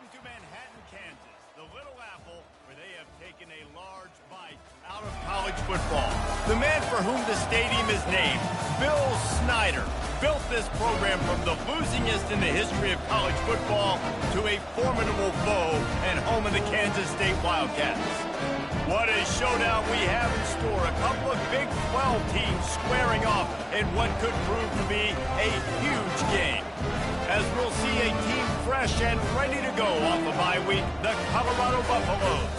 Welcome to Manhattan, Kansas, the Little Apple, where they have taken a large bite out of college football. The man for whom the stadium is named, Bill Snyder, built this program from the losingest in the history of college football to a formidable foe and home of the Kansas State Wildcats. What a showdown we have in store. A couple of Big 12 teams squaring off in what could prove to be a huge game. As we'll see a team fresh and ready to go off a bye week, the Colorado Buffaloes,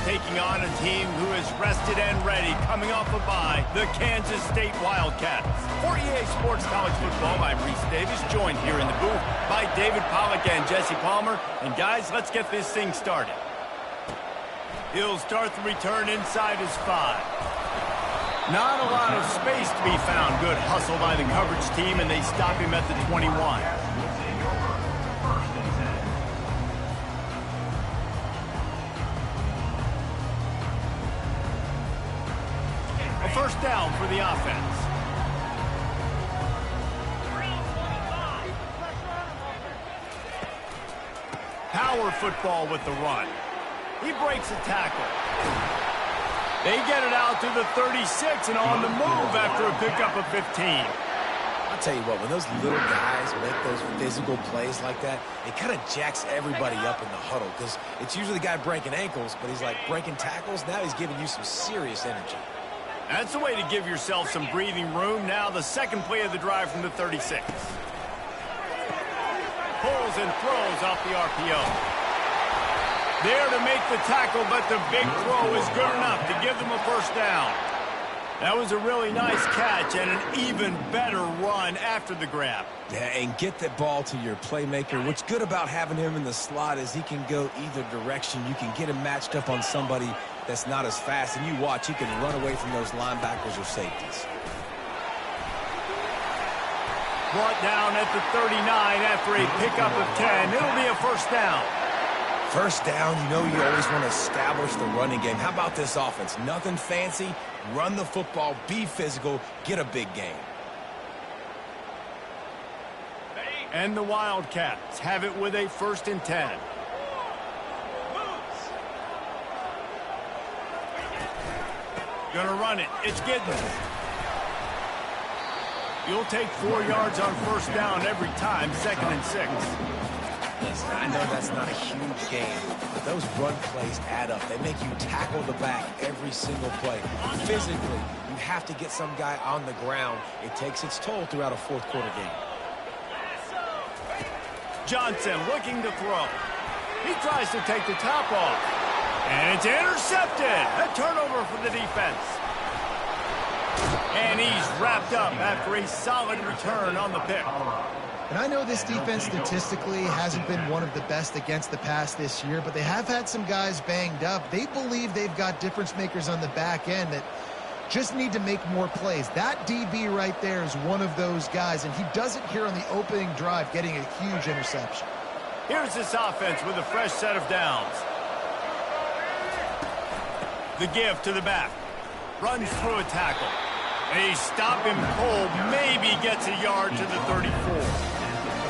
taking on a team who is rested and ready coming off a bye, the Kansas State Wildcats. For EA Sports College Football, I'm Reese Davis, joined here in the booth by David Pollack and Jesse Palmer. And guys, let's get this thing started. He'll start the return inside his 5. Not a lot of space to be found. Good hustle by the coverage team, and they stop him at the 21. A first down for the offense. Power football with the run. He breaks a tackle. They get it out to the 36 and on the move after a pickup of 15. I'll tell you what, when those little guys make those physical plays like that, it kind of jacks everybody up in the huddle because it's usually the guy breaking ankles, but he's like breaking tackles. Now he's giving you some serious energy. That's the way to give yourself some breathing room. Now the second play of the drive from the 36. Pulls and throws off the RPO. There to make the tackle, but the big throw is good enough to give them a first down. That was a really nice catch and an even better run after the grab. Yeah, and get that ball to your playmaker. What's good about having him in the slot is he can go either direction. You can get him matched up on somebody that's not as fast, and you watch, he can run away from those linebackers or safeties. Brought down at the 39 after a pickup of 10. It'll be a first down. First down, you know you always want to establish the running game. How about this offense? Nothing fancy. Run the football, be physical, get a big gain. And the Wildcats have it with a 1st and 10. Gonna run it. It's Giddens. You'll take 4 yards on first down every time, 2nd and 6. Listen, I know that's not a huge game, but those run plays add up. They make you tackle the back every single play. Physically, you have to get some guy on the ground. It takes its toll throughout a fourth-quarter game. Johnson looking to throw. He tries to take the top off. And it's intercepted. A turnover for the defense. And he's wrapped up after a solid return on the pick. And I know this defense statistically hasn't been one of the best against the pass this year, but they have had some guys banged up. They believe they've got difference makers on the back end that just need to make more plays. That DB right there is one of those guys, and he does it here on the opening drive, getting a huge interception. Here's this offense with a fresh set of downs. The give to the back. Runs through a tackle. They stop him cold, maybe gets a yard to the 34.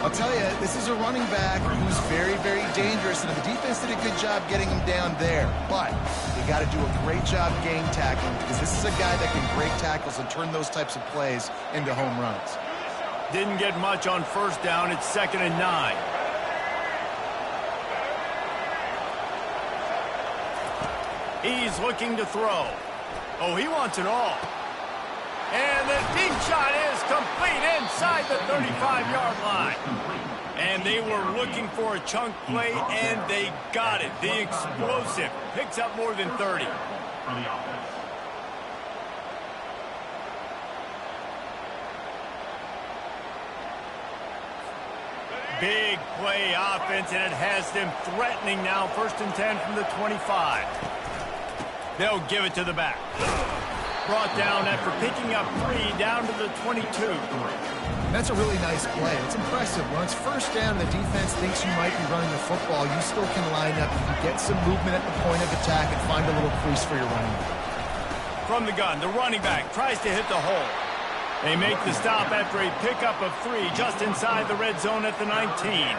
I'll tell you, this is a running back who's very, very dangerous, and the defense did a good job getting him down there. But you got to do a great job game tackling because this is a guy that can break tackles and turn those types of plays into home runs. Didn't get much on first down. It's 2nd and 9. He's looking to throw. Oh, he wants it all. And the deep shot is complete inside the 35-yard line. And they were looking for a chunk play, and they got it. The explosive picks up more than 30. Big play offense, and it has them threatening now. 1st and 10 from the 25. They'll give it to the back. Brought down after picking up 3 down to the 22. That's a really nice play. It's impressive. When it's first down and the defense thinks you might be running the football, you still can line up. You can get some movement at the point of attack and find a little crease for your running back. From the gun, the running back tries to hit the hole. They make the stop after a pickup of 3 just inside the red zone at the 19.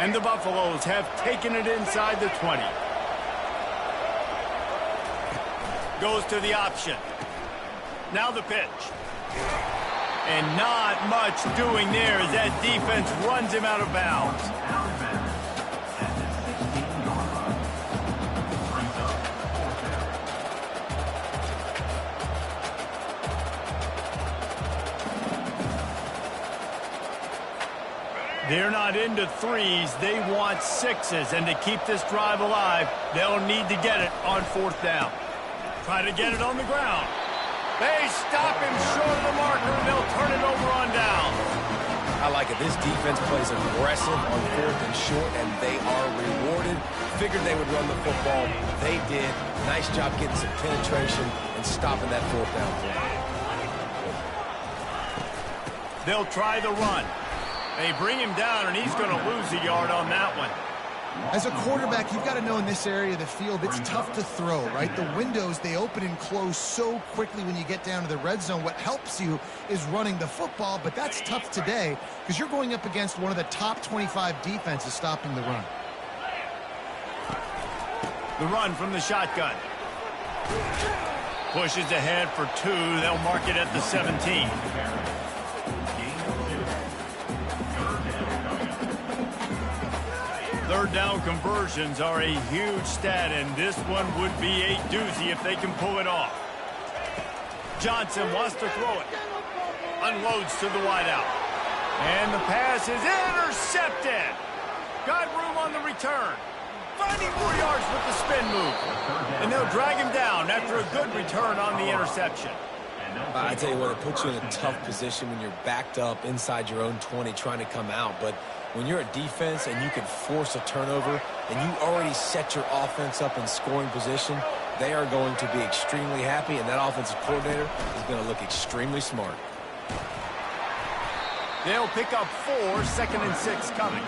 And the Buffaloes have taken it inside the 20. Goes to the option. Now the pitch. And not much doing there as that defense runs him out of bounds. They're not into threes. They want sixes. And to keep this drive alive, they'll need to get it on 4th down. Try to get it on the ground. They stop him short of the marker, and they'll turn it over on down. I like it. This defense plays aggressive on 4th and short, and they are rewarded. Figured they would run the football. They did. Nice job getting some penetration and stopping that 4th down play. They'll try the run. They bring him down, and he's going to lose a yard on that one. As a quarterback, you've got to know in this area of the field, it's tough to throw, right? The windows, they open and close so quickly when you get down to the red zone. What helps you is running the football, but that's tough today because you're going up against one of the top 25 defenses stopping the run. The run from the shotgun. Pushes ahead for 2. They'll mark it at the 17. Third down conversions are a huge stat, and this one would be a doozy if they can pull it off. Johnson wants to throw it. Unloads to the wideout. And the pass is intercepted. Got room on the return. Finding 4 yards with the spin move. And they'll drag him down after a good return on the interception. I tell you what, it puts you in a tough position when you're backed up inside your own 20 trying to come out. But when you're a defense and you can force a turnover and you already set your offense up in scoring position, they are going to be extremely happy, and that offensive coordinator is going to look extremely smart. They'll pick up 4, 2nd and 6 coming.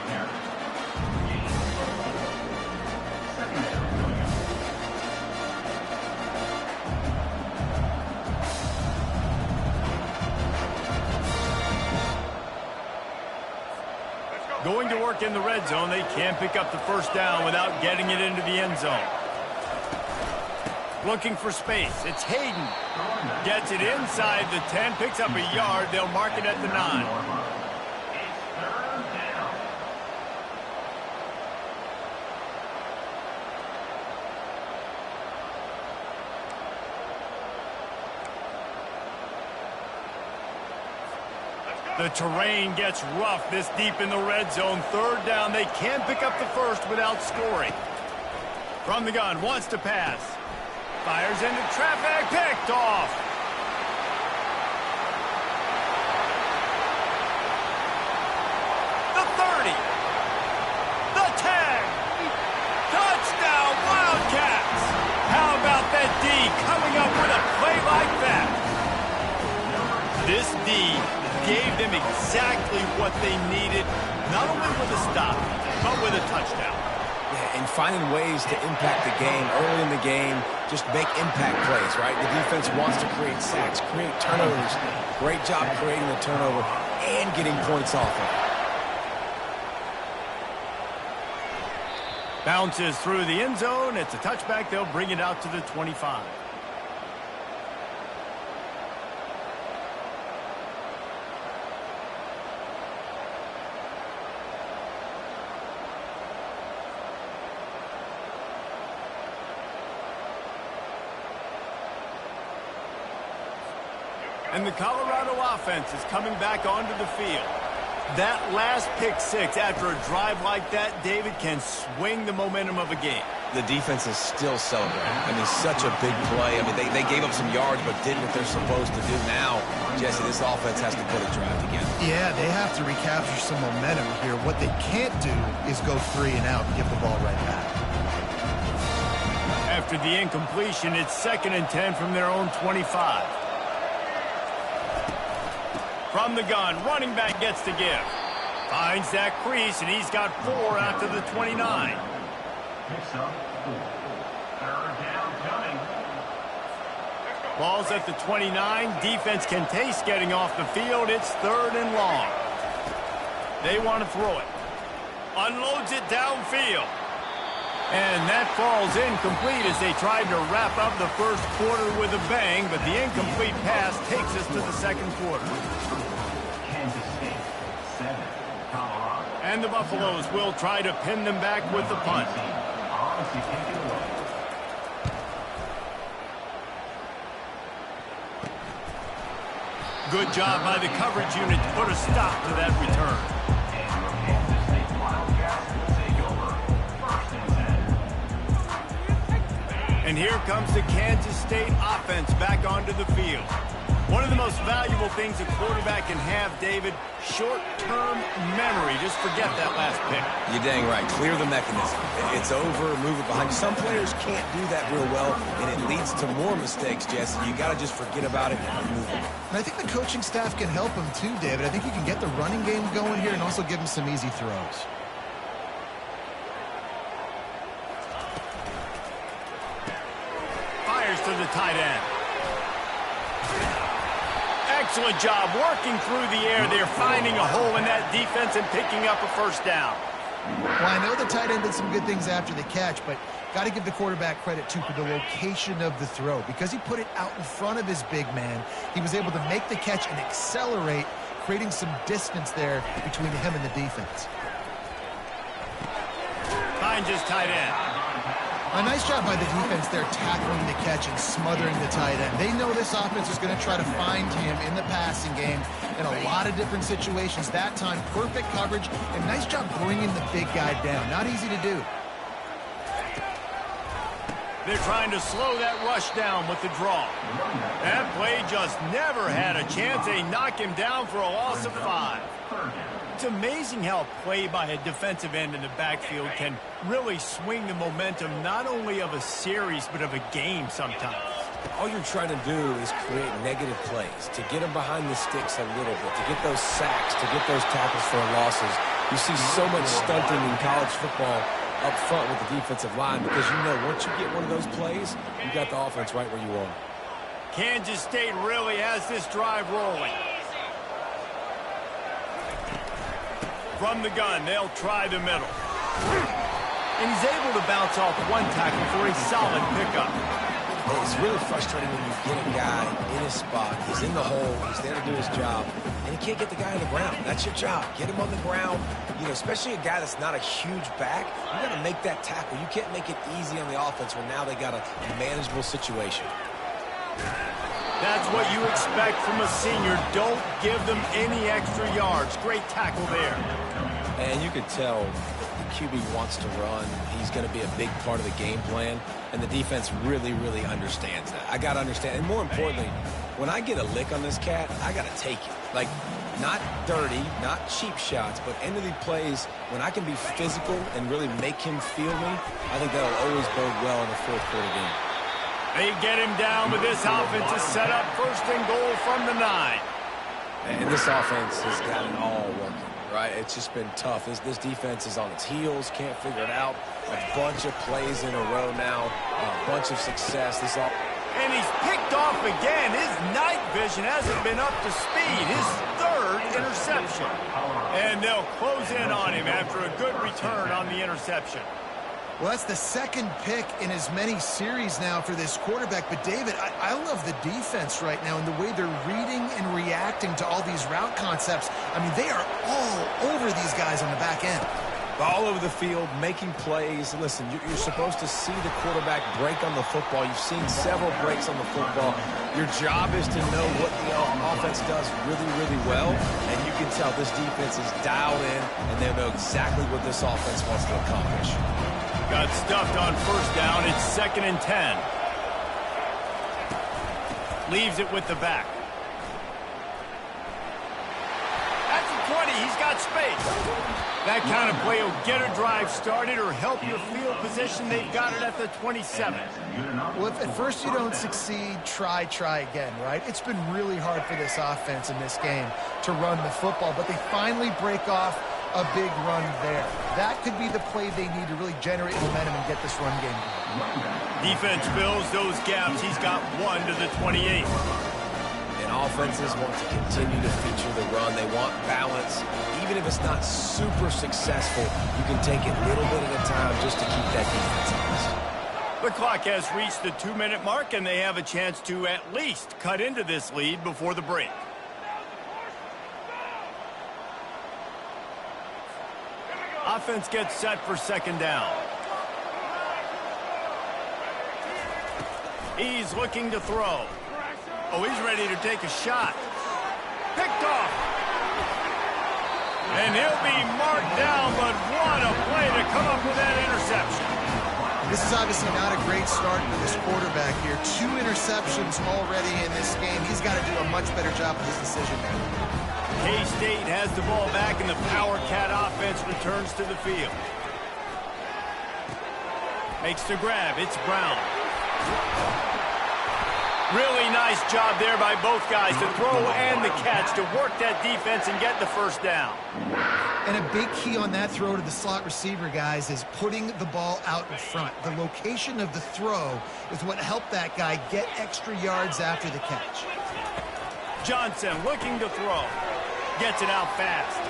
Going to work in the red zone. They can't pick up the 1st down without getting it into the end zone. Looking for space. It's Hayden. Gets it inside the 10, picks up a yard. They'll mark it at the 9. The terrain gets rough this deep in the red zone. 3rd down. They can't pick up the 1st without scoring. From the gun, wants to pass. Fires into traffic, picked off. The 30. The 10. Touchdown, Wildcats. How about that D coming up with a play like that? This D gave them exactly what they needed, not only with a stop, but with a touchdown. Yeah, and finding ways to impact the game early in the game, just make impact plays, right? The defense wants to create sacks, create turnovers. Great job creating the turnover and getting points off of it. Bounces through the end zone. It's a touchback. They'll bring it out to the 25. And the Colorado offense is coming back onto the field. That last pick 6 after a drive like that, David, can swing the momentum of a game. The defense is still celebrating. I mean, such a big play. I mean, they gave up some yards but did what they're supposed to do. Now, Jesse, this offense has to put a drive together. Yeah, they have to recapture some momentum here. What they can't do is go 3 and out and give the ball right back. After the incompletion, it's 2nd and 10 from their own 25. From the gun, running back gets to give. Finds that crease, and he's got 4 out to the 29. Ball's at the 29. Defense can taste getting off the field. It's 3rd and long. They want to throw it. Unloads it downfield. And that falls incomplete as they tried to wrap up the first quarter with a bang, but the incomplete pass takes us to the second quarter. Kansas State, 7, Colorado. And the Buffaloes will try to pin them back with the punt. Good job by the coverage unit to put a stop to that return. And here comes the Kansas State offense back onto the field. One of the most valuable things a quarterback can have, David, short-term memory. Just forget that last pick. You're dang right. Clear the mechanism. It's over, move it behind you. Some players can't do that real well, and it leads to more mistakes, Jesse. You got to just forget about it and move it. And I think the coaching staff can help him too, David. I think you can get the running game going here and also give him some easy throws. Fires to the tight end. Excellent job working through the air there, finding a hole in that defense and picking up a first down. Well, I know the tight end did some good things after the catch, but got to give the quarterback credit, too, for the location of the throw. Because he put it out in front of his big man, he was able to make the catch and accelerate, creating some distance there between him and the defense. Finds his tight end. A nice job by the defense there tackling the catch and smothering the tight end. They know this offense is going to try to find him in the passing game in a lot of different situations. That time, perfect coverage and nice job bringing the big guy down. Not easy to do. They're trying to slow that rush down with the draw. That play just never had a chance. They knock him down for a loss of 5. It's amazing how play by a defensive end in the backfield can really swing the momentum not only of a series but of a game sometimes. All you're trying to do is create negative plays, to get them behind the sticks a little bit, to get those sacks, to get those tackles for losses. You see so much stunting in college football up front with the defensive line because you know once you get one of those plays, you got the offense right where you want it. Kansas State really has this drive rolling. From the gun, they'll try the middle. And he's able to bounce off one tackle for a solid pickup. It's really frustrating when you get a guy in his spot. He's in the hole. He's there to do his job. And he can't get the guy on the ground. That's your job. Get him on the ground. You know, especially a guy that's not a huge back. You got to make that tackle. You can't make it easy on the offense when now they got a manageable situation. That's what you expect from a senior. Don't give them any extra yards. Great tackle there. And you can tell the QB wants to run. He's going to be a big part of the game plan. And the defense really, really understands that. I got to understand. And more importantly, when I get a lick on this cat, I got to take it. Like, not dirty, not cheap shots, but end of the plays, when I can be physical and really make him feel me, I think that'll always bode well in the fourth quarter game. They get him down with this offensive setup. First and goal from the 9. And this offense has got it all working, right? It's just been tough. This defense is on its heels, can't figure it out. A bunch of plays in a row now, a bunch of success. And he's picked off again. His night vision hasn't been up to speed. His 3rd interception. And they'll close in on him after a good return on the interception. Well, that's the 2nd pick in as many series now for this quarterback. But, David, I love the defense right now and the way they're reading and reacting to all these route concepts. I mean, they are all over these guys on the back end. All over the field, making plays. Listen, you're supposed to see the quarterback break on the football. You've seen several breaks on the football. Your job is to know what the offense does really, really well. And you can tell this defense is dialed in, and they know exactly what this offense wants to accomplish. Got stuffed on first down. It's 2nd and 10. Leaves it with the back. At the 20, he's got space. That kind of play will get a drive started or help your field position. They've got it at the 27. Well, if at first you don't succeed, try again, right? It's been really hard for this offense in this game to run the football, but they finally break off a big run there. That could be the play they need to really generate momentum and get this run game going. Defense fills those gaps. He's got 1 to the 28. And offenses want to continue to feature the run. They want balance. Even if it's not super successful, you can take it little bit at a time just to keep that defense honest. The clock has reached the 2-minute mark, and they have a chance to at least cut into this lead before the break. Offense gets set for second down. He's looking to throw. Oh, he's ready to take a shot. Picked off. And he'll be marked down, but what a play to come up with that interception. This is obviously not a great start for this quarterback here. 2 interceptions already in this game. He's got to do a much better job with his decision making. K-State has the ball back, and the Power Cat offense returns to the field. Makes the grab. It's Brown. Really nice job there by both guys, the throw and the catch, to work that defense and get the first down. And a big key on that throw to the slot receiver, guys, is putting the ball out in front. The location of the throw is what helped that guy get extra yards after the catch. Johnson looking to throw. Gets it out fast.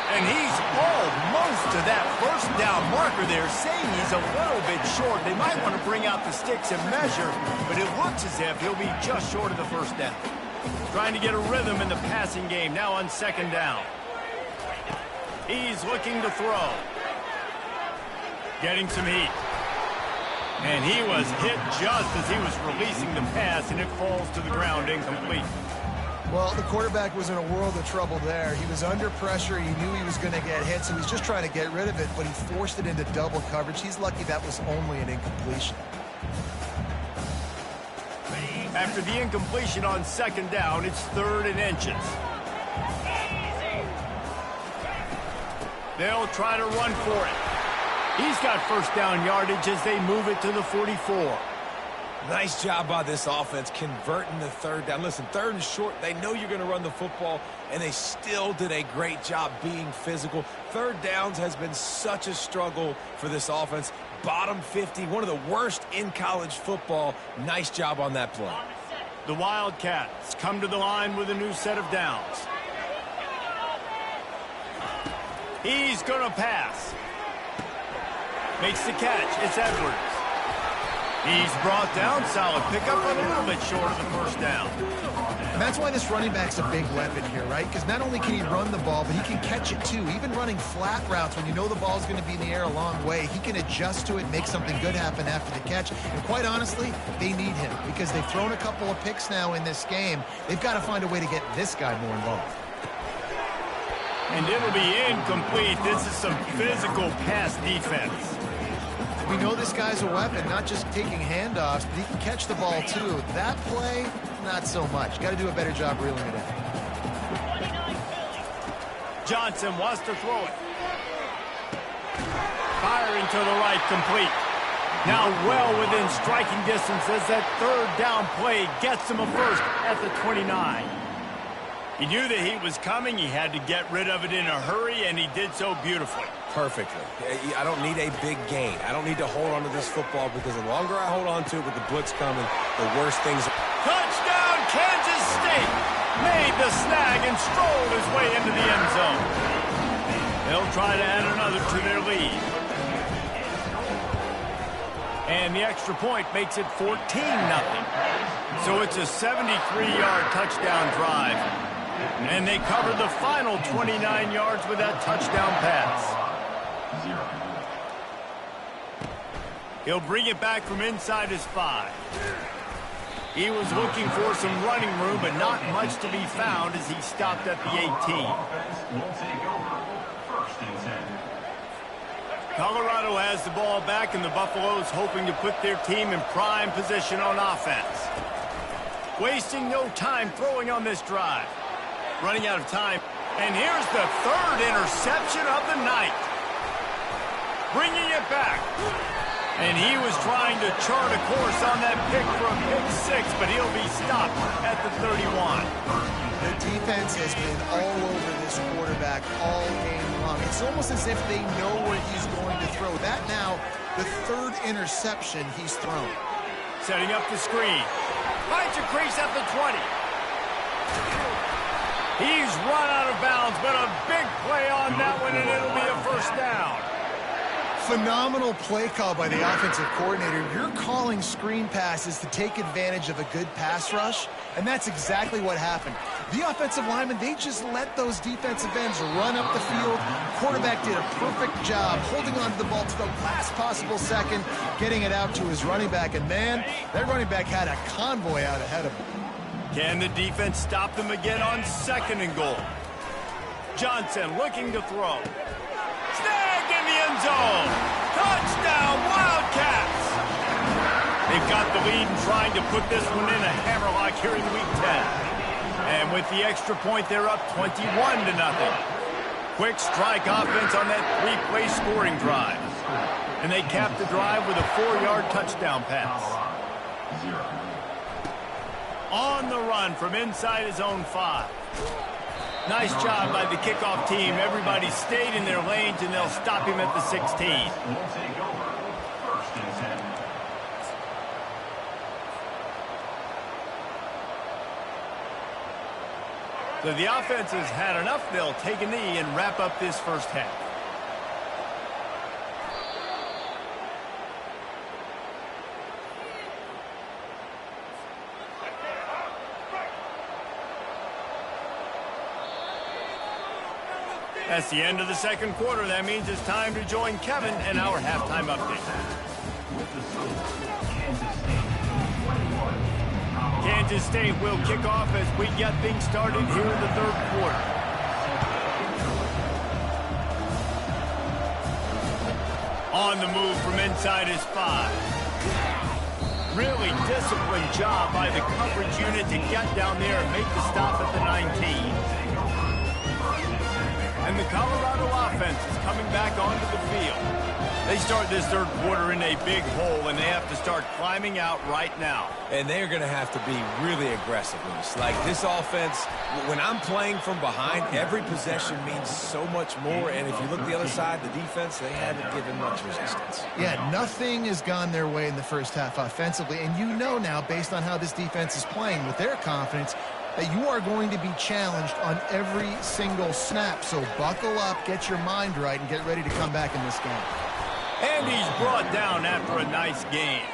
And he's almost to that first down marker there, saying he's a little bit short. They might want to bring out the sticks and measure, but it looks as if he'll be just short of the first down. Trying to get a rhythm in the passing game, now on second down. He's looking to throw. Getting some heat. And he was hit just as he was releasing the pass, and it falls to the ground incomplete. Well, the quarterback was in a world of trouble there. He was under pressure. He knew he was going to get hit, so he was just trying to get rid of it, but he forced it into double coverage. He's lucky that was only an incompletion. After the incompletion on second down, it's 3rd and inches. They'll try to run for it. He's got first down yardage as they move it to the 44. Nice job by this offense converting the 3rd down. Listen, 3rd and short, they know you're going to run the football, and they still did a great job being physical. 3rd downs has been such a struggle for this offense. Bottom 50, one of the worst in college football. Nice job on that play. The Wildcats come to the line with a new set of downs. He's going to pass. Makes the catch. It's Edwards. He's brought down. Solid pickup, but a little bit short of the first down. And that's why this running back's a big weapon here, right? Because not only can he run the ball, but he can catch it too. Even running flat routes when you know the ball's going to be in the air a long way, he can adjust to it, make something good happen after the catch. And quite honestly, they need him because they've thrown a couple of picks now in this game. They've got to find a way to get this guy more involved. And it'll be incomplete. This is some physical pass defense. We know this guy's a weapon, not just taking handoffs, but he can catch the ball too. That play, not so much. Got to do a better job reeling it in. Johnson wants to throw it. Firing to the right, complete. Now well within striking distance as that 3rd down play gets him a first at the 29. He knew that he was coming. He had to get rid of it in a hurry, and he did so beautifully. Perfectly. I don't need a big gain. I don't need to hold on to this football because the longer I hold on to it with the blitz coming, the worse things. Touchdown, Kansas State! Made the snag and strolled his way into the end zone. They'll try to add another to their lead. And the extra point makes it 14-0. So it's a 73-yard touchdown drive. And they cover the final 29 yards with that touchdown pass. He'll bring it back from inside his 5. He was looking for some running room, but not much to be found as he stopped at the 18. Colorado has the ball back, and the Buffaloes hoping to put their team in prime position on offense. Wasting no time throwing on this drive. Running out of time. And here's the 3rd interception of the night. Bringing it back. And he was trying to chart a course on that pick for a pick 6, but he'll be stopped at the 31. The defense has been all over this quarterback all game long. It's almost as if they know where he's going to throw. That now, the 3rd interception he's thrown. Setting up the screen. Finds a crease at the 20. He's run out of bounds, but a big play on that one, and it'll be a first down. Phenomenal play call by the offensive coordinator. You're calling screen passes to take advantage of a good pass rush, and that's exactly what happened. The offensive linemen, they just let those defensive ends run up the field. Quarterback did a perfect job holding on to the ball to the last possible second, getting it out to his running back, and man, that running back had a convoy out ahead of him. Can the defense stop them again on 2nd and goal? Johnson looking to throw. Snagged in the end zone. Touchdown, Wildcats! They've got the lead and trying to put this one in a hammerlock here in Week 10. And with the extra point, they're up 21-0. Quick strike offense on that 3-play scoring drive. And they cap the drive with a 4-yard touchdown pass. On the run from inside his own 5. Nice job by the kickoff team. Everybody stayed in their lanes, and they'll stop him at the 16. So the offense has had enough. They'll take a knee and wrap up this first half. That's the end of the 2nd quarter. That means it's time to join Kevin and our halftime update. Kansas State will kick off as we get things started here in the 3rd quarter. On the move from inside his 5. Really disciplined job by the coverage unit to get down there and make the stop at the 19. And the Colorado offense is coming back onto the field. They start this 3rd quarter in a big hole, and they have to start climbing out right now. And they're going to have to be really aggressive. Like this offense, when I'm playing from behind, every possession means so much more. And if you look the other side, the defense, they haven't given much resistance. Yeah, nothing has gone their way in the first half offensively. And you know now, based on how this defense is playing with their confidence, that you are going to be challenged on every single snap. So buckle up, get your mind right, and get ready to come back in this game. And he's brought down after a nice game.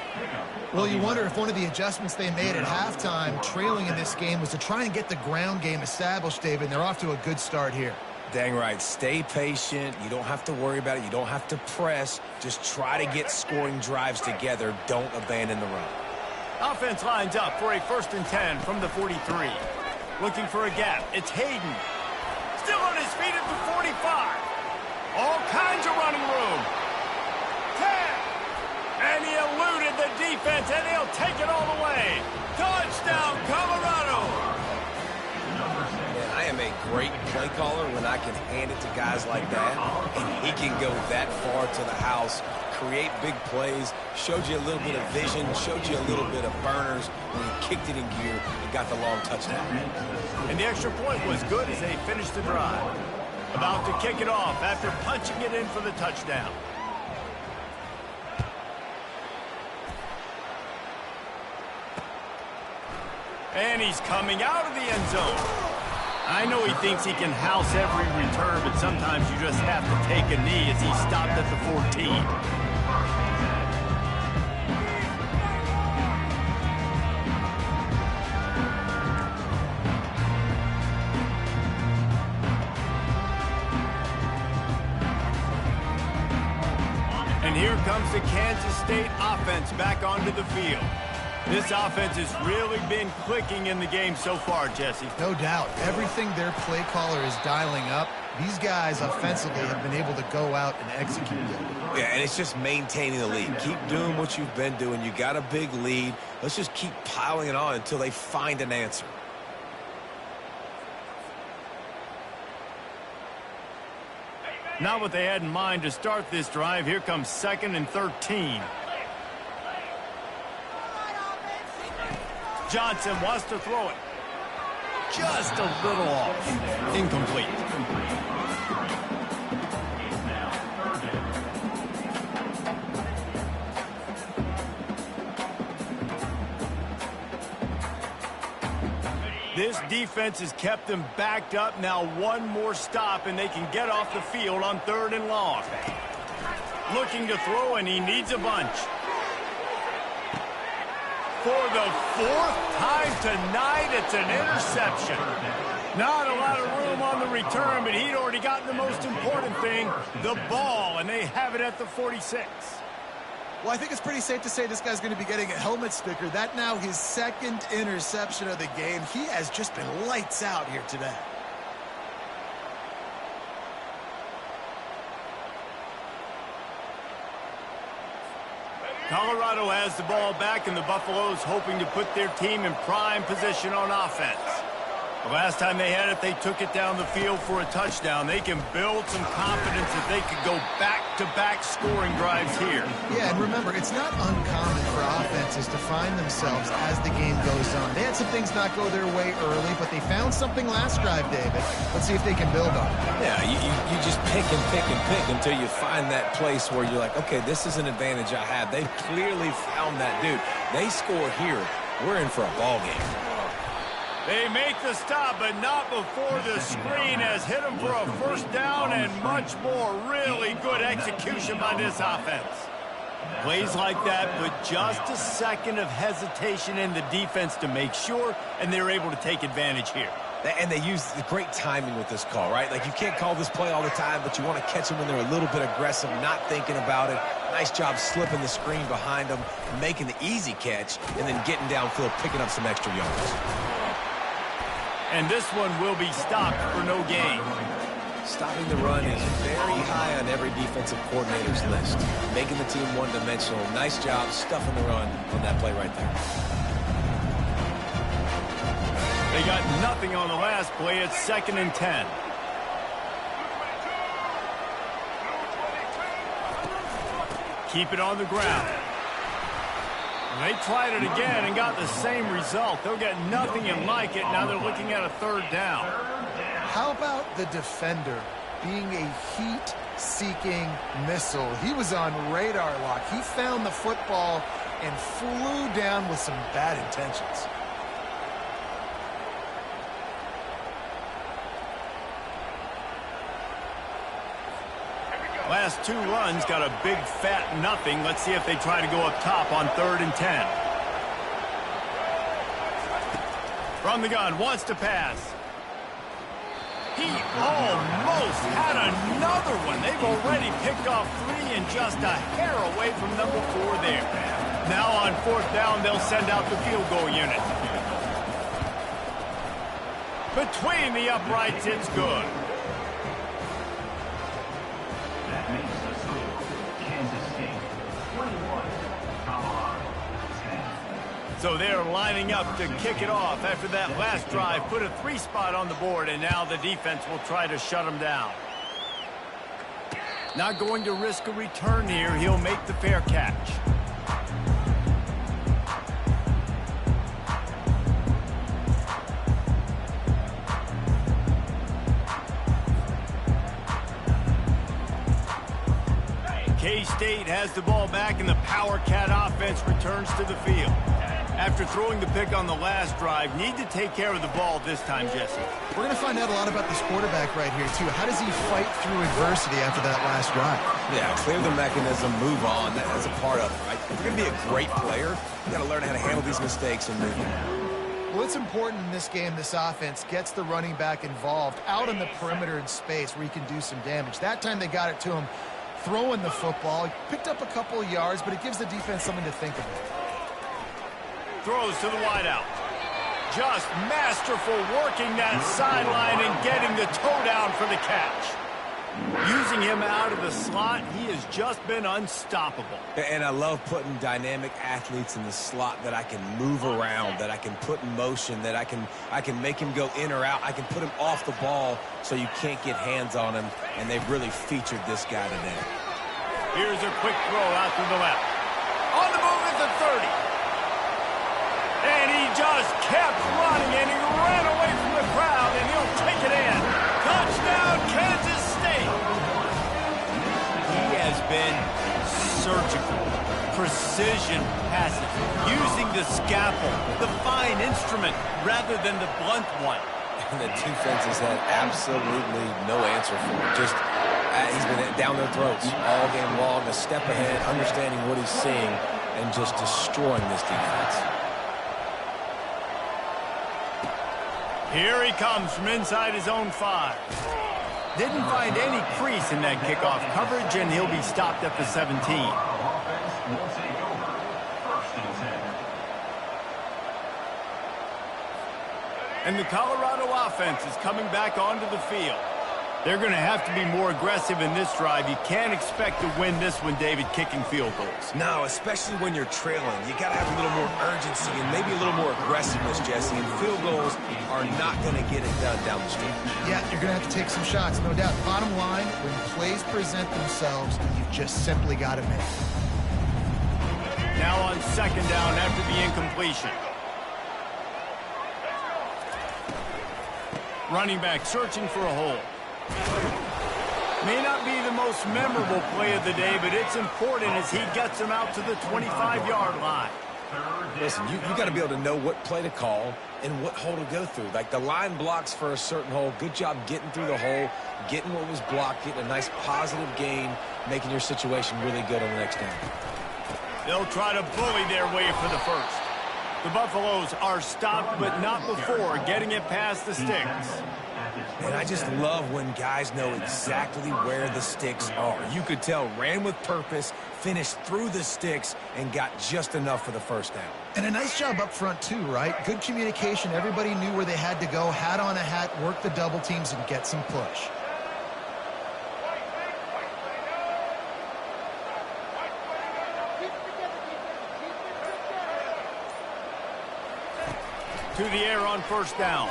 Well, you wonder if one of the adjustments they made at halftime, trailing in this game, was to try and get the ground game established, David, and they're off to a good start here. Dang right. Stay patient. You don't have to worry about it. You don't have to press. Just try to get scoring drives together. Don't abandon the run. Offense lines up for a 1st and 10 from the 43. Looking for a gap. It's Hayden. Still on his feet at the 45. All kinds of running room. 10. And he eluded the defense, and he'll take it all the way. Touchdown, Colorado. Man, I am a great play caller when I can hand it to guys like that. And he can go that far to the house, create big plays, showed you a little bit of vision, showed you a little bit of burners when he kicked it in gear and got the long touchdown. And the extra point was good as they finished the drive. About to kick it off after punching it in for the touchdown. And he's coming out of the end zone. I know he thinks he can house every return, but sometimes you just have to take a knee as he stopped at the 14. And here comes the Kansas State offense back onto the field. This offense has really been clicking in the game so far, Jesse. No doubt. Everything their play caller is dialing up, these guys offensively have been able to go out and execute it. Yeah, and it's just maintaining the lead. Keep doing what you've been doing. You got a big lead. Let's just keep piling it on until they find an answer. Not what they had in mind to start this drive. Here comes 2nd and 13. Johnson wants to throw it. Just a little off. Incomplete. This defense has kept them backed up. Now one more stop, and they can get off the field on 3rd and long. Looking to throw, and he needs a bunch. For the 4th time tonight, it's an interception. Not a lot of room on the return, but he'd already gotten the most important thing, the ball, and they have it at the 46. Well, I think it's pretty safe to say this guy's going to be getting a helmet sticker. That now his 2nd interception of the game. He has just been lights out here today. Colorado has the ball back, and the Buffaloes hoping to put their team in prime position on offense. The last time they had it, they took it down the field for a touchdown. They can build some confidence that they could go back-to-back scoring drives here. Yeah, and remember, it's not uncommon for offenses to find themselves as the game goes on. They had some things not go their way early, but they found something last drive, David. Let's see if they can build on it. Yeah, you just pick and pick and pick until you find that place where you're like, okay, this is an advantage I have. They've clearly found that dude. They score here. We're in for a ball game. They make the stop, but not before the screen has hit them for a 1st down and much more. Really good execution by this offense. Plays like that, but just a second of hesitation in the defense to make sure, and they're able to take advantage here. And they use the great timing with this call, right? Like, you can't call this play all the time, but you want to catch them when they're a little bit aggressive, not thinking about it. Nice job slipping the screen behind them, making the easy catch, and then getting downfield, picking up some extra yards. And this one will be stopped for no gain. Stopping the run is very high on every defensive coordinator's list. Making the team one-dimensional. Nice job stuffing the run on that play right there. They got nothing on the last play. It's 2nd and 10. Keep it on the ground. They tried it again and got the same result. They'll get nothing and like it. Now they're looking at a 3rd down. How about the defender being a heat-seeking missile? He was on radar lock. He found the football and flew down with some bad intentions. Last 2 runs got a big fat nothing. Let's see if they try to go up top on 3rd and 10. From the gun, wants to pass. He almost had another one. They've already picked off 3 and just a hair away from number 4 there. Now on 4th down, they'll send out the field goal unit. Between the uprights, it's good. That makes the score Kansas State 21, Colorado 10. So they're lining up to kick it off after that last drive. Put a 3 spot on the board, and now the defense will try to shut them down. Not going to risk a return here. He'll make the fair catch. K-State has the ball back, and the Power Cat offense returns to the field. After throwing the pick on the last drive, need to take care of the ball this time, Jesse. We're going to find out a lot about this quarterback right here, too. How does he fight through adversity after that last drive? Yeah, clear the mechanism, move on. That's a part of it, right? If you're going to be a great player, you got to learn how to handle these mistakes and move on. Well, it's important in this game this offense gets the running back involved out on the perimeter in space where he can do some damage. That time they got it to him throwing the football. He picked up a couple of yards, but it gives the defense something to think about. Throws to the wideout. Just masterful working that sideline and getting the toe down for the catch. Using him out of the slot, he has just been unstoppable. And I love putting dynamic athletes in the slot that I can move around, that I can put in motion, that I can make him go in or out. I can put him off the ball so you can't get hands on him, and they've really featured this guy today. Here's a quick throw out to the left. On the move at the 30. And he just kept running, and he ran away from the crowd, and he'll take it in. Touchdown, Kansas State. He has been surgical, precise. precision passes, using the scalpel, the fine instrument, rather than the blunt one. And the defense has had absolutely no answer for him. Just, he's been down their throats all game long, a step ahead, understanding what he's seeing, and just destroying this defense. Here he comes from inside his own 5. Didn't find any crease in that kickoff coverage, and he'll be stopped at the 17. Offense will take over. 1st and 10. And the Colorado offense is coming back onto the field. They're going to have to be more aggressive in this drive. You can't expect to win this one, David, kicking field goals. No, especially when you're trailing. You got to have a little more urgency and maybe a little more aggressiveness, Jesse. And field goals are not going to get it done down the stretch. Yeah, you're going to have to take some shots, no doubt. Bottom line, when plays present themselves, you just simply got to make them. Now on 2nd down after the incompletion. Running back searching for a hole. May not be the most memorable play of the day, but it's important as he gets him out to the 25-yard line. Listen, you got to be able to know what play to call and what hole to go through. Like the line blocks for a certain hole. Good job getting through the hole, getting what was blocked, getting a nice positive gain, making your situation really good on the next down. They'll try to bully their way for the 1st. The Buffaloes are stopped, but not before getting it past the sticks. And I just love when guys know exactly where the sticks are. You could tell ran with purpose, finished through the sticks, and got just enough for the 1st down. And a nice job up front, too, right? Good communication. Everybody knew where they had to go, hat on a hat, work the double teams, and get some push. To the air on 1st down.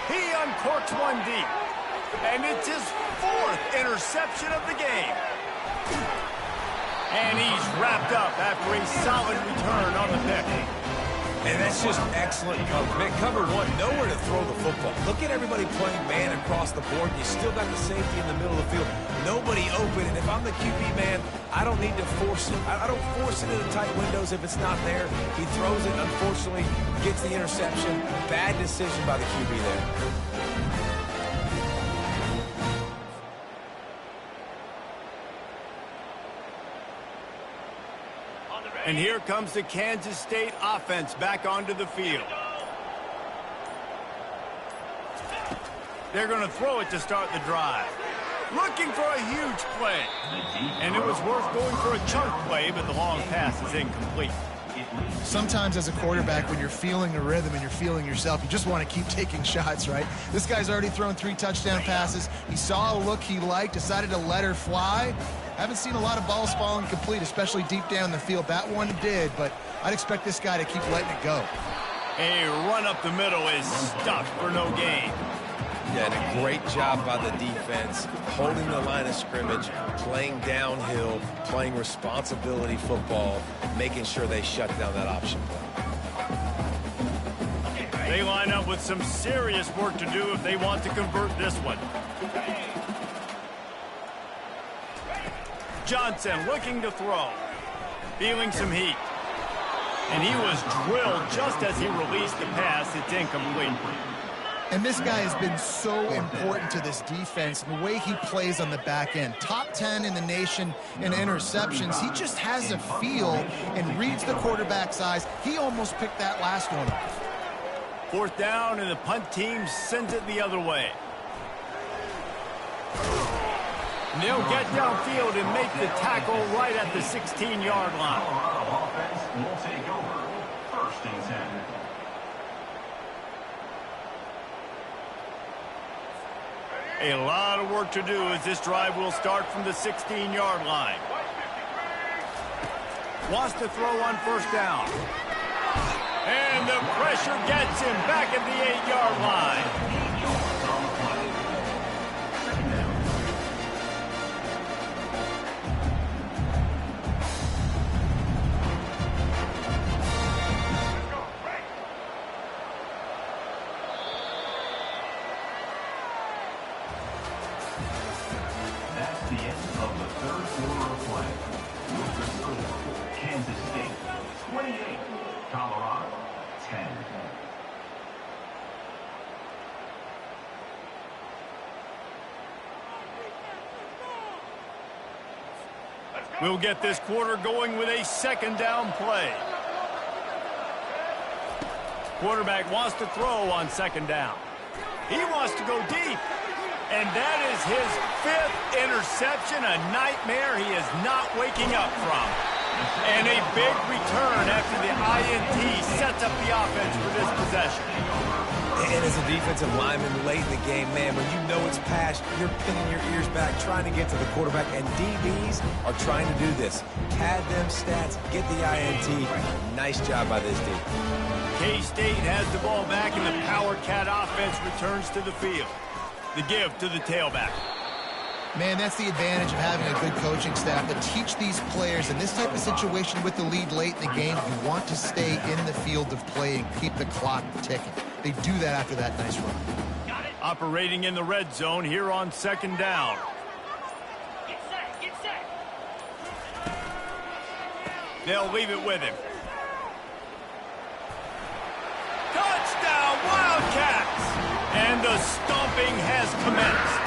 He uncorks one deep. And it's his 4th interception of the game. And he's wrapped up after a solid return on the pick. And that's just excellent coverage. Man, cover 1, nowhere to throw the football. Look at everybody playing man across the board. You still got the safety in the middle of the field. Nobody open. And if I'm the QB man, I don't need to force it. I don't force it into tight windows if it's not there. He throws it, unfortunately, gets the interception. Bad decision by the QB there. And here comes the Kansas State offense back onto the field. They're going to throw it to start the drive. Looking for a huge play. And it was worth going for a chunk play, but the long pass is incomplete. Sometimes as a quarterback, when you're feeling the rhythm and you're feeling yourself, you just want to keep taking shots, right? This guy's already thrown 3 touchdown passes. He saw a look he liked, decided to let her fly. Haven't seen a lot of balls falling complete, especially deep down the field. That one did, but I'd expect this guy to keep letting it go. A run up the middle is stuffed for no gain. Yeah, and a great job by the defense, holding the line of scrimmage, playing downhill, playing responsibility football, making sure they shut down that option play. They line up with some serious work to do if they want to convert this one. Johnson looking to throw. Feeling some heat. And he was drilled just as he released the pass. It's incomplete. And this guy has been so important to this defense and the way he plays on the back end. Top 10 in the nation in interceptions. He just has a feel and reads the quarterback's eyes. He almost picked that last one off. 4th down, and the punt team sends it the other way. And they'll get downfield and make the tackle right at the 16-yard line. Colorado offense will take over. 1st and 10. A lot of work to do as this drive will start from the 16-yard line. Wants to throw on 1st down. And the pressure gets him back at the 8-yard line. That's the end of the 3rd quarter of play. Kansas State 28, Colorado 10. We'll get this quarter going with a second down play. Quarterback wants to throw on second down. He wants to go deep. And that is his 5th interception, a nightmare he is not waking up from. And a big return after the INT sets up the offense for this possession. And as a defensive lineman late in the game, man, when you know it's past, you're pinning your ears back, trying to get to the quarterback, and DBs are trying to do this. Pad them stats, get the INT. Nice job by this D. K-State has the ball back, and the Power Cat offense returns to the field. The give to the tailback. Man, that's the advantage of having a good coaching staff to teach these players in this type of situation with the lead late in the game. You want to stay in the field of play and keep the clock ticking. They do that after that nice run. Operating in the red zone here on second down. Get set, get set. They'll leave it with him. Touchdown, Wildcats! And the stomping has commenced.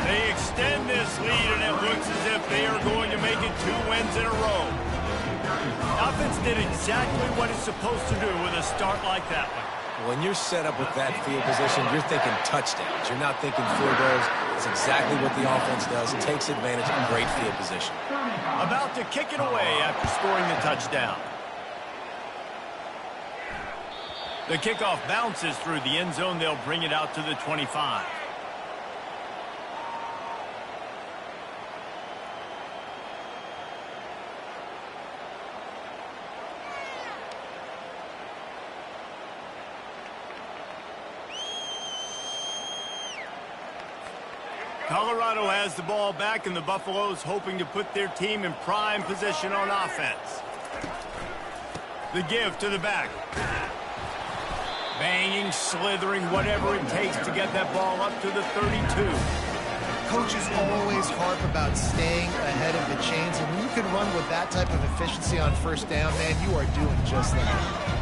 They extend this lead, and it looks as if they are going to make it 2 wins in a row. Offense did exactly what it's supposed to do with a start like that one. When you're set up with that field position, you're thinking touchdowns. You're not thinking field goals. It's exactly what the offense does. It takes advantage of great field position. About to kick it away after scoring the touchdown. The kickoff bounces through the end zone. They'll bring it out to the 25. Colorado has the ball back, and the Buffaloes hoping to put their team in prime position on offense. The give to the back. Banging, slithering, whatever it takes to get that ball up to the 32. Coaches always harp about staying ahead of the chains, and when you can run with that type of efficiency on first down, man, you are doing just that.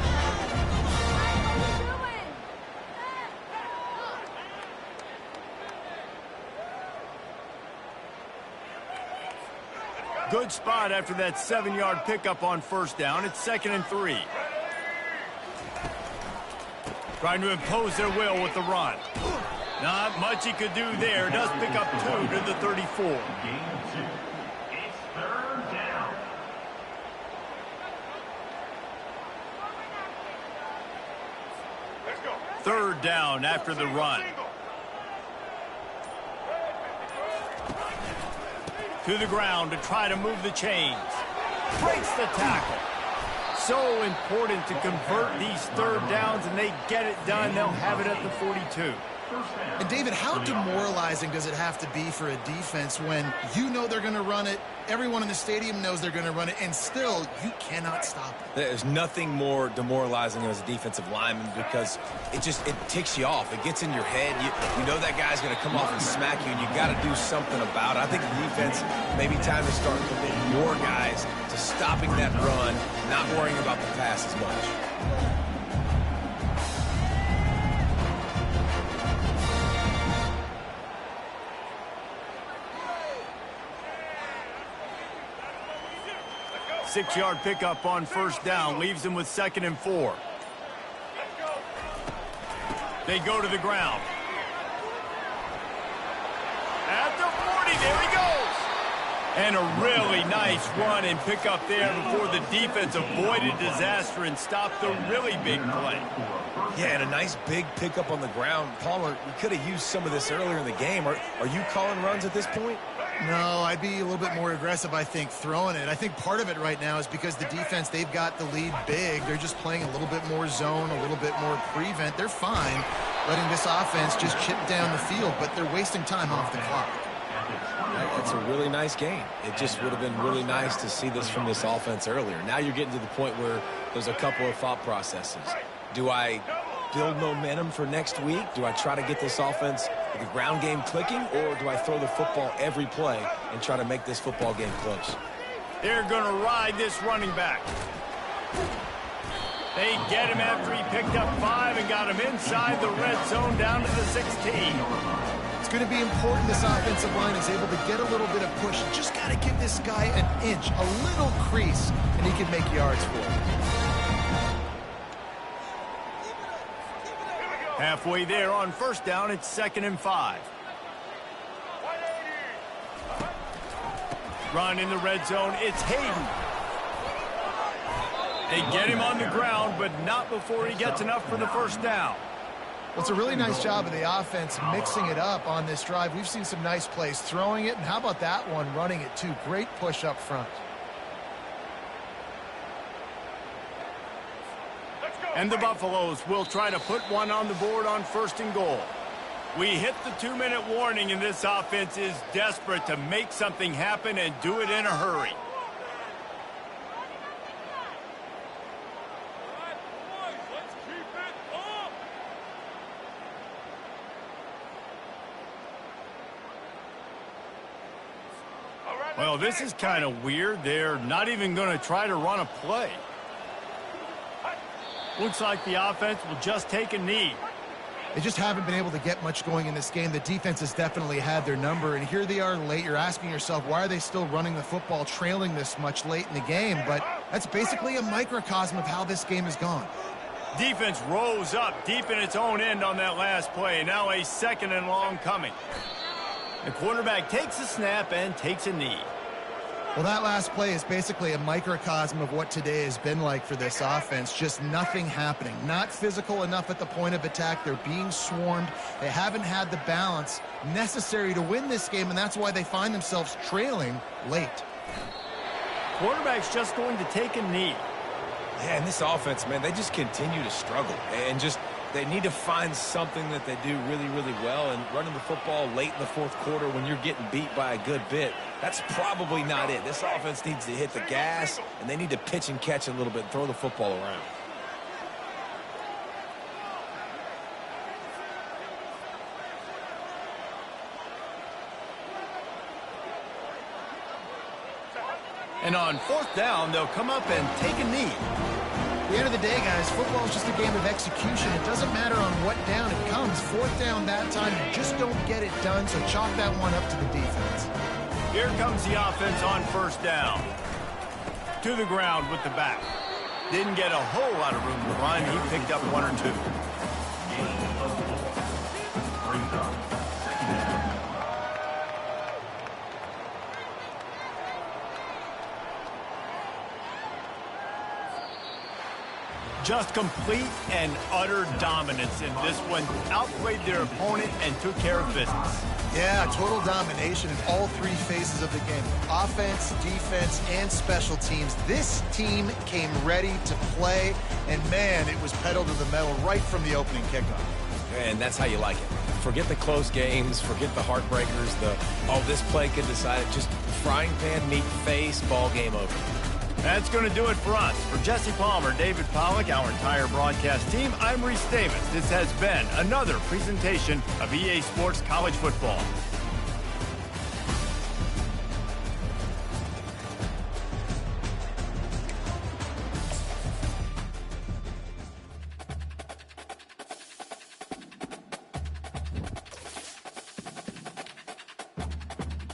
Good spot after that 7-yard pickup on first down. It's 2nd and 3. Trying to impose their will with the run. Not much he could do there. Does pick up 2 to the 34. Game 2. It's 3rd down. Let's go. 3rd down after the run. To the ground to try to move the chains. Breaks the tackle. So important to convert these 3rd downs, and they get it done. They'll have it at the 42. And David, how demoralizing does it have to be for a defense when you know they're going to run it, everyone in the stadium knows they're going to run it, and still you cannot stop it? There's nothing more demoralizing as a defensive lineman because it ticks you off. It gets in your head. You know that guy's going to come off and smack you, and you got to do something about it. I think the defense, maybe time to start committing more guys to stopping that run, not worrying about the pass as much. Six-yard pickup on first down leaves him with 2nd and 4. They go to the ground. At the 40, there he goes. And a really nice run and pickup there before the defense avoided disaster and stopped the really big play. Yeah, and a nice big pickup on the ground. Palmer, we could have used some of this earlier in the game. Are you calling runs at this point? No, I'd be a little bit more aggressive, I think, throwing it. I think part of it right now is because the defense, they've got the lead big. They're just playing a little bit more zone, a little bit more prevent. They're fine letting this offense just chip down the field, but they're wasting time off the clock. That's a really nice game. It just would have been really nice to see this from this offense earlier. Now you're getting to the point where there's a couple of thought processes. Do I build momentum for next week? Do I try to get this offense, the ground game clicking, or do I throw the football every play and try to make this football game close? They're going to ride this running back. They get him after he picked up 5 and got him inside the red zone down to the 16. It's going to be important this offensive line is able to get a little bit of push. Just got to give this guy an inch, a little crease, and he can make yards for it. Halfway there on first down, it's 2nd and 5. Run in the red zone, it's Hayden. They get him on the ground, but not before he gets enough for the first down. Well, it's a really nice job of the offense mixing it up on this drive. We've seen some nice plays throwing it, and how about that one running it too? Great push up front. And the Buffaloes will try to put one on the board on 1st and goal. We hit the 2-minute warning, and this offense is desperate to make something happen and do it in a hurry. Well, this is kind of weird. They're not even going to try to run a play. Looks like the offense will just take a knee. They just haven't been able to get much going in this game. The defense has definitely had their number, and here they are late. You're asking yourself, why are they still running the football, trailing this much late in the game? But that's basically a microcosm of how this game has gone. Defense rose up deep in its own end on that last play. Now a 2nd and long coming. The quarterback takes a snap and takes a knee. Well, that last play is basically a microcosm of what today has been like for this offense. Just nothing happening. Not physical enough at the point of attack. They're being swarmed. They haven't had the balance necessary to win this game, and that's why they find themselves trailing late. Quarterback's just going to take a knee. Yeah, and this offense, man, they just continue to struggle. And just they need to find something that they do really, really well. And running the football late in the 4th quarter when you're getting beat by a good bit, that's probably not it. This offense needs to hit the gas, and they need to pitch and catch a little bit and throw the football around. And on 4th down, they'll come up and take a knee. At the end of the day, guys, football is just a game of execution. It doesn't matter on what down it comes. 4th down that time, you just don't get it done, so chalk that one up to the defense. Here comes the offense on 1st down. To the ground with the back. Didn't get a whole lot of room to run. He picked up 1 or 2. Just complete and utter dominance in this one. Outplayed their opponent and took care of business. Yeah, total domination in all 3 phases of the game. Offense, defense, and special teams. This team came ready to play, and man, it was pedal to the metal right from the opening kickoff. And that's how you like it. Forget the close games, forget the heartbreakers, this play could decide it. Just frying pan, meat face, ball game over. That's going to do it for us. For Jesse Palmer, David Pollack, our entire broadcast team, I'm Reese Davis. This has been another presentation of EA Sports College Football.